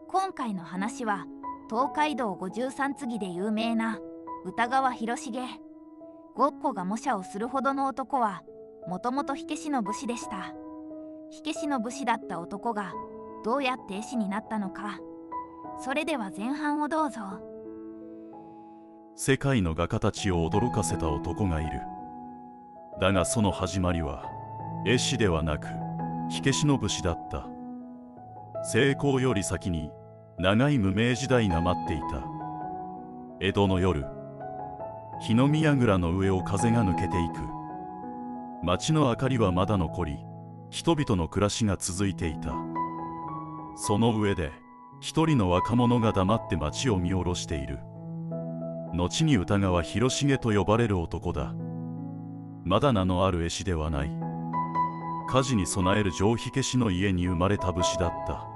今回の話は東海道五十三次で有名な歌川広重。ゴッホが模写をするほどの男はもともと火消しの武士でした。火消しの武士だった男がどうやって絵師になったのか。それでは前半をどうぞ。世界の画家たちを驚かせた男がいる。だがその始まりは絵師ではなく火消しの武士だった。成功より先に長い無名時代が待っていた。江戸の夜、火の見櫓の上を風が抜けていく。街の明かりはまだ残り、人々の暮らしが続いていた。その上で一人の若者が黙って街を見下ろしている。後に歌川広重と呼ばれる男だ。まだ名のある絵師ではない。火事に備える定火消しの家に生まれた武士だった。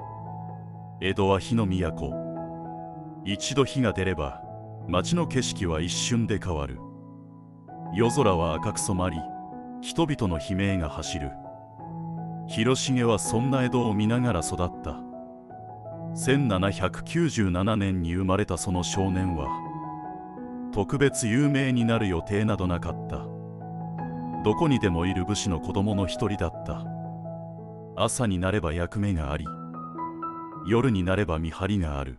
江戸は火の都。一度火が出れば街の景色は一瞬で変わる。夜空は赤く染まり、人々の悲鳴が走る。広重はそんな江戸を見ながら育った。1797年に生まれたその少年は特別有名になる予定などなかった。どこにでもいる武士の子供の一人だった。朝になれば役目があり、夜になれば見張りがある。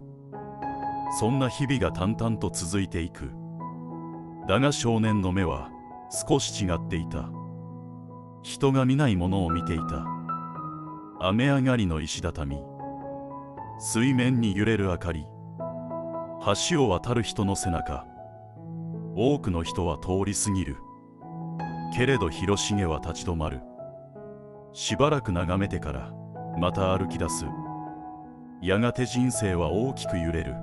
そんな日々が淡々と続いていく。だが少年の目は少し違っていた。人が見ないものを見ていた。雨上がりの石畳、水面に揺れる明かり、橋を渡る人の背中。多くの人は通り過ぎる。けれど広重は立ち止まる。しばらく眺めてからまた歩き出す。やがて人生は大きく揺れる。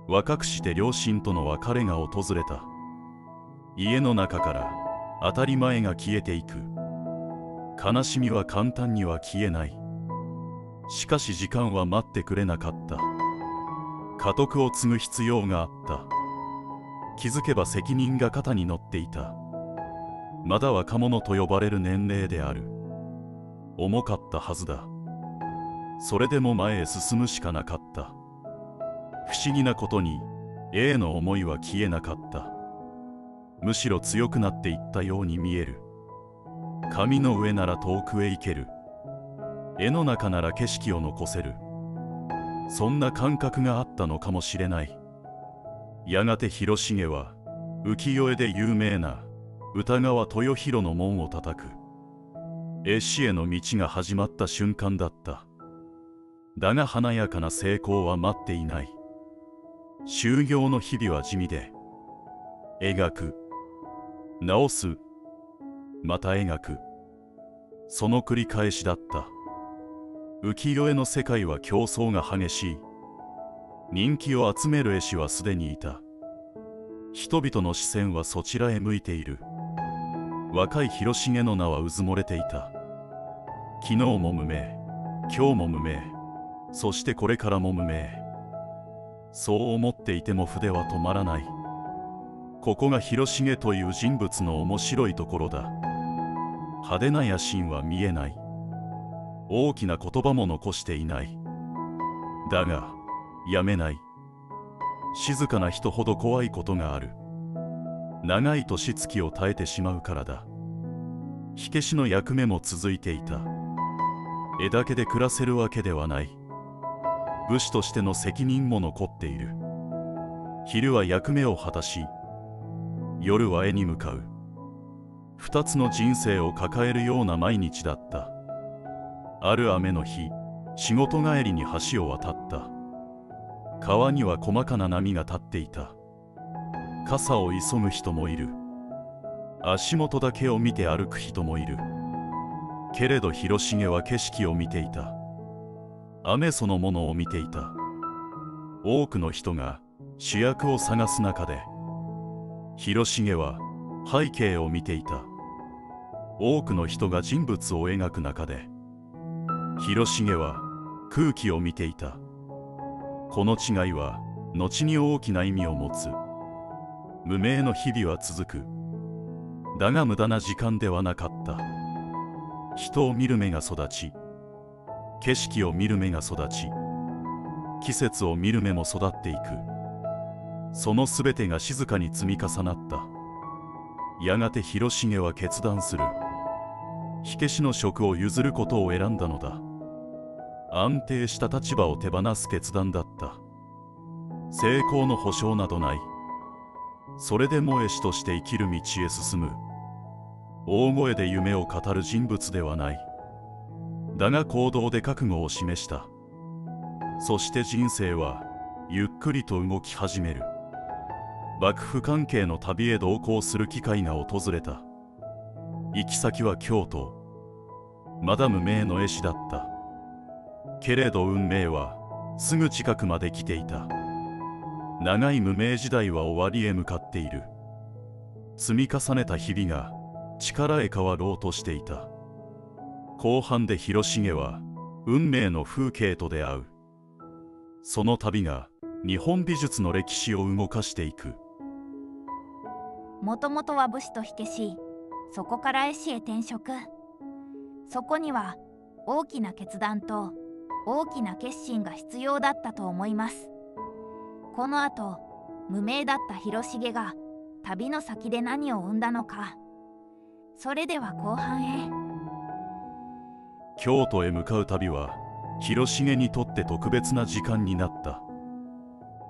若くして両親との別れが訪れた。家の中から当たり前が消えていく。悲しみは簡単には消えない。しかし時間は待ってくれなかった。家督を継ぐ必要があった。気づけば責任が肩に乗っていた。まだ若者と呼ばれる年齢である。重かったはずだ。それでも前へ進むしかなかった。不思議なことに A の思いは消えなかった。むしろ強くなっていったように見える。紙の上なら遠くへ行ける。絵の中なら景色を残せる。そんな感覚があったのかもしれない。やがて広重は浮世絵で有名な歌川豊広の門を叩く。絵師への道が始まった瞬間だった。だが華やかな成功は待っていない。修行の日々は地味で、描く、直す、また描く、その繰り返しだった。浮世絵の世界は競争が激しい。人気を集める絵師はすでにいた。人々の視線はそちらへ向いている。若い広重の名はうずもれていた。昨日も無名、今日も無名、そしてこれからも無名。そう思っていても筆は止まらない。ここが広重という人物の面白いところだ。派手な野心は見えない。大きな言葉も残していない。だがやめない。静かな人ほど怖いことがある。長い年月を耐えてしまうからだ。火消しの役目も続いていた。絵だけで暮らせるわけではない。武士としての責任も残っている。昼は役目を果たし、夜は絵に向かう。二つの人生を抱えるような毎日だった。ある雨の日、仕事帰りに橋を渡った。川には細かな波が立っていた。傘を急ぐ人もいる。足元だけを見て歩く人もいる。けれど広重は景色を見ていた。雨そのものを見ていた。多くの人が主役を探す中で、広重は背景を見ていた。多くの人が人物を描く中で、広重は空気を見ていた。この違いは後に大きな意味を持つ。無名の日々は続く。だが無駄な時間ではなかった。人を見る目が育ち、景色を見る目が育ち、季節を見る目も育っていく。そのすべてが静かに積み重なった。やがて広重は決断する。火消しの職を譲ることを選んだのだ。安定した立場を手放す決断だった。成功の保証などない。それでも絵師として生きる道へ進む。大声で夢を語る人物ではない。だが行動で覚悟を示した。そして人生はゆっくりと動き始める。幕府関係の旅へ同行する機会が訪れた。行き先は京都。まだ無名の絵師だった。けれど運命はすぐ近くまで来ていた。長い無名時代は終わりへ向かっている。積み重ねた日々が力へ変わろうとしていた。後半で広重は運命の風景と出会う。その旅が日本美術の歴史を動かしていく。もともとは武士と火消し、そこから絵師へ転職。そこには大きな決断と大きな決心が必要だったと思います。このあと無名だった広重が旅の先で何を生んだのか。それでは後半へ。京都へ向かう旅は広重にとって特別な時間になった。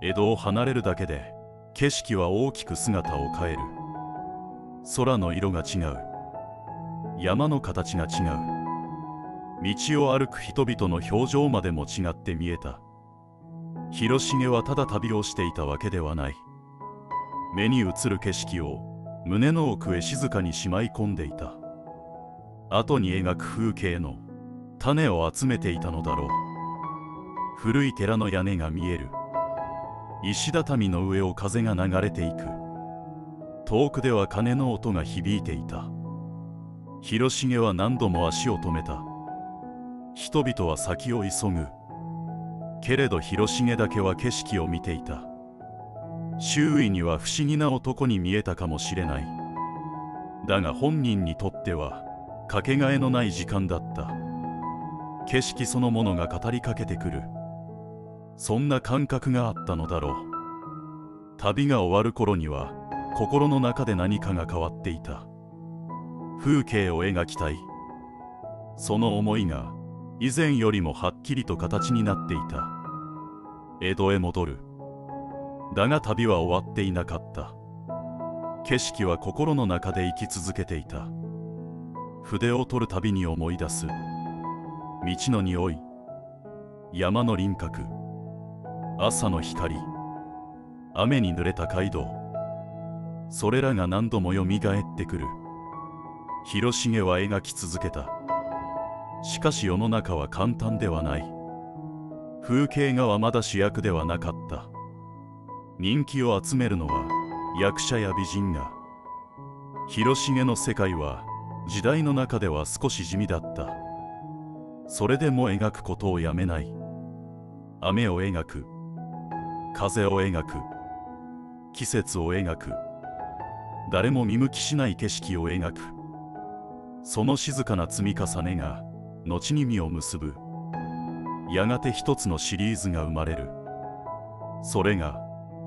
江戸を離れるだけで景色は大きく姿を変える。空の色が違う。山の形が違う。道を歩く人々の表情までも違って見えた。広重はただ旅をしていたわけではない。目に映る景色を胸の奥へ静かにしまい込んでいた。後に描く風景の種を集めていたのだろう。古い寺の屋根が見える。石畳の上を風が流れていく。遠くでは鐘の音が響いていた。広重は何度も足を止めた。人々は先を急ぐ。けれど広重だけは景色を見ていた。周囲には不思議な男に見えたかもしれない。だが本人にとってはかけがえのない時間だった。景色そのものが語りかけてくる。そんな感覚があったのだろう。旅が終わる頃には心の中で何かが変わっていた。風景を描きたい。その思いが以前よりもはっきりと形になっていた。江戸へ戻る。だが旅は終わっていなかった。景色は心の中で生き続けていた。筆を取るたびに思い出す。道の匂い、山の輪郭、朝の光、雨に濡れた街道、それらが何度もよみがえってくる。広重は描き続けた。しかし世の中は簡単ではない。風景画はまだ主役ではなかった。人気を集めるのは役者や美人画。広重の世界は時代の中では少し地味だった。それでも描くことをやめない。雨を描く、風を描く、季節を描く、誰も見向きしない景色を描く。その静かな積み重ねが後に実を結ぶ。やがて一つのシリーズが生まれる。それが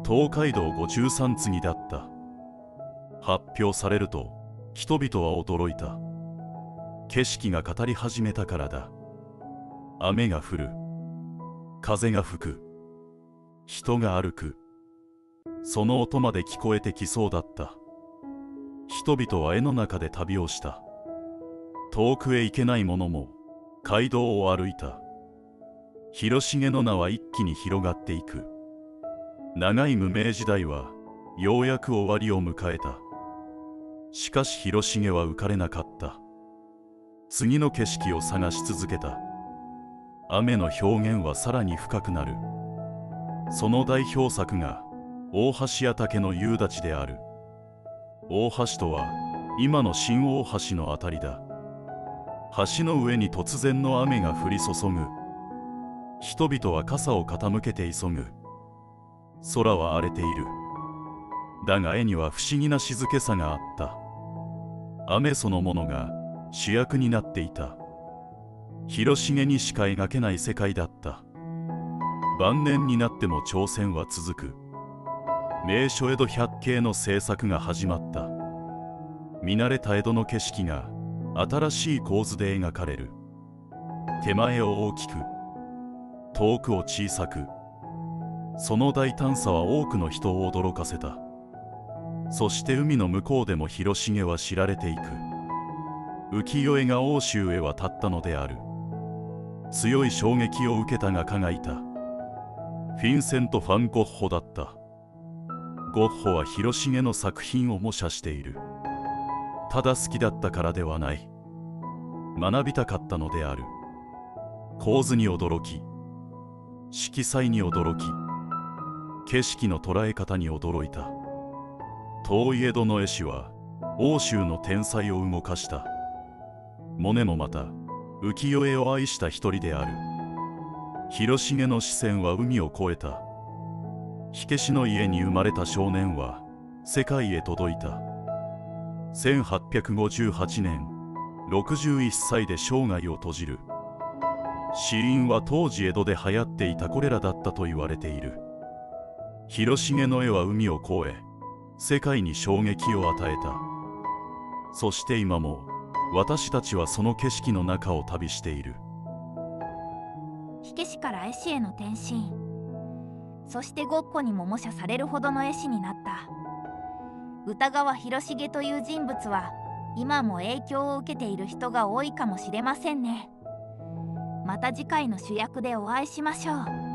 東海道五十三次だった。発表されると人々は驚いた。景色が語り始めたからだ。雨が降る、風が吹く、人が歩く、その音まで聞こえてきそうだった。人々は絵の中で旅をした。遠くへ行けない者も街道を歩いた。広重の名は一気に広がっていく。長い無名時代はようやく終わりを迎えた。しかし広重は浮かれなかった。次の景色を探し続けた。雨の表現はさらに深くなる。その代表作が大橋屋竹の夕立である。大橋とは今の新大橋のあたりだ。橋の上に突然の雨が降り注ぐ。人々は傘を傾けて急ぐ。空は荒れている。だが絵には不思議な静けさがあった。雨そのものが主役になっていた。広重にしか描けない世界だった。晩年になっても挑戦は続く。名所江戸百景の制作が始まった。見慣れた江戸の景色が新しい構図で描かれる。手前を大きく、遠くを小さく、その大胆さは多くの人を驚かせた。そして海の向こうでも広重は知られていく。浮世絵が欧州へ渡ったのである。強い衝撃を受けた画家がいた。フィンセント・ファン・ゴッホだった。ゴッホは広重の作品を模写している。ただ好きだったからではない。学びたかったのである。構図に驚き、色彩に驚き、景色の捉え方に驚いた。遠い江戸の絵師は欧州の天才を動かした。モネもまた浮世絵を愛した一人である。広重の視線は海を越えた。火消しの家に生まれた少年は世界へ届いた。1858年、61歳で生涯を閉じる。死因は当時江戸で流行っていたコレラだったと言われている。広重の絵は海を越え、世界に衝撃を与えた。そして今も私たちはその景色の中を旅している。火消しから絵師への転身、そしてゴッホにも模写されるほどの絵師になった歌川広重という人物は今も影響を受けている人が多いかもしれませんね。また次回の主役でお会いしましょう。